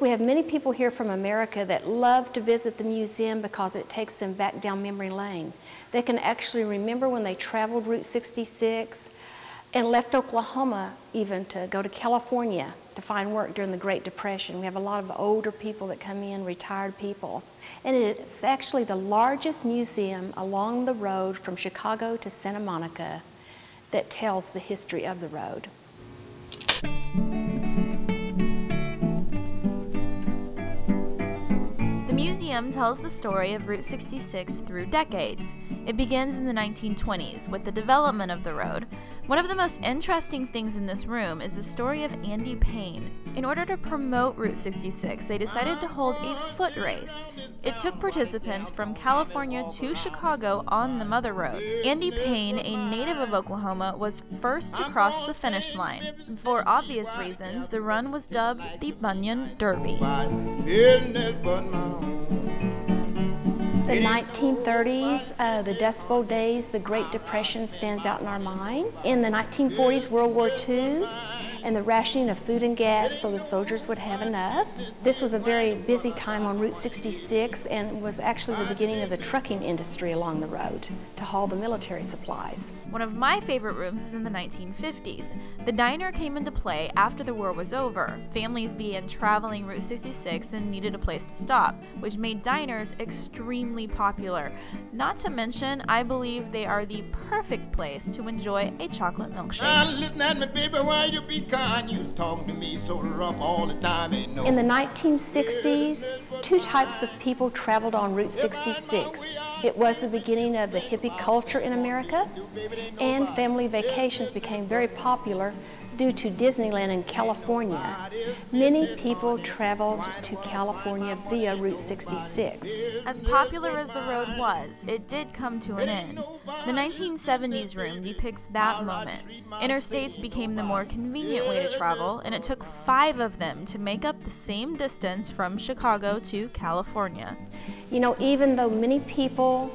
We have many people here from America that love to visit the museum because it takes them back down memory lane. They can actually remember when they traveled Route 66 and left Oklahoma even to go to California to find work during the Great Depression. We have a lot of older people that come in, retired people. And it's actually the largest museum along the road from Chicago to Santa Monica that tells the history of the road. The museum tells the story of Route 66 through decades. It begins in the 1920s with the development of the road. One of the most interesting things in this room is the story of Andy Payne. In order to promote Route 66, they decided to hold a foot race. It took participants from California to Chicago on the Mother Road. Andy Payne, a native of Oklahoma, was first to cross the finish line. For obvious reasons, the run was dubbed the Bunyan Derby. The 1930s, the Dust Bowl days, the Great Depression stands out in our mind. In the 1940s, World War II, and the rationing of food and gas so the soldiers would have enough. This was a very busy time on Route 66 and was actually the beginning of the trucking industry along the road to haul the military supplies. One of my favorite rooms is in the 1950s. The diner came into play after the war was over. Families began traveling Route 66 and needed a place to stop, which made diners extremely popular. Not to mention, I believe they are the perfect place to enjoy a chocolate milkshake. Listen at me, baby, why you be kind? You was talking to me so rough all the time, ain't no. In the 1960s, two types of people traveled on Route 66. It was the beginning of the hippie culture in America, and family vacations became very popular due to Disneyland in California. Many people traveled to California via Route 66. As popular as the road was, it did come to an end. The 1970s room depicts that moment. Interstates became the more convenient way to travel, and it took 5 of them to make up the same distance from Chicago to California. You know, even though many people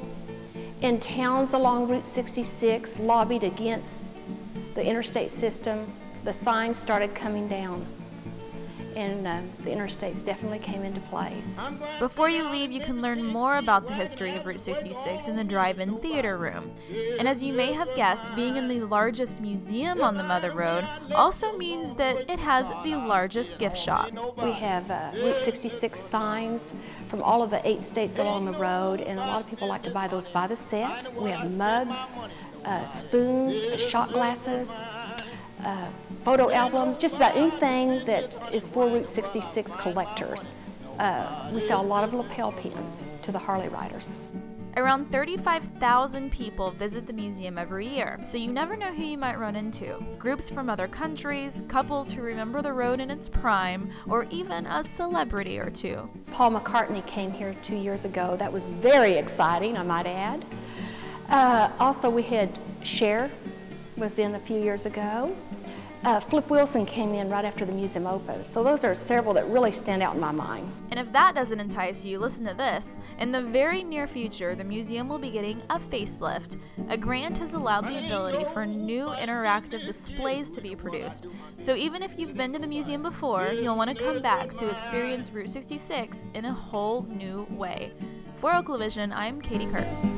in towns along Route 66 lobbied against the interstate system, the signs started coming down, and the interstates definitely came into place. Before you leave, you can learn more about the history of Route 66 in the drive-in theater room. And as you may have guessed, being in the largest museum on the Mother Road also means that it has the largest gift shop. We have Route 66 signs from all of the 8 states along the road, and a lot of people like to buy those by the set. We have mugs, spoons, shot glasses, photo albums, just about anything that is for Route 66 collectors. We sell a lot of lapel pins to the Harley riders. Around 35,000 people visit the museum every year, so you never know who you might run into. Groups from other countries, couples who remember the road in its prime, or even a celebrity or two. Paul McCartney came here 2 years ago. That was very exciting, I might add. Also, we had Cher was in a few years ago. Flip Wilson came in right after the museum opened. So those are several that really stand out in my mind. And if that doesn't entice you, listen to this. In the very near future, the museum will be getting a facelift. A grant has allowed the ability for new interactive displays to be produced. So even if you've been to the museum before, you'll want to come back to experience Route 66 in a whole new way. For Oklavision, I'm Katie Kurtz.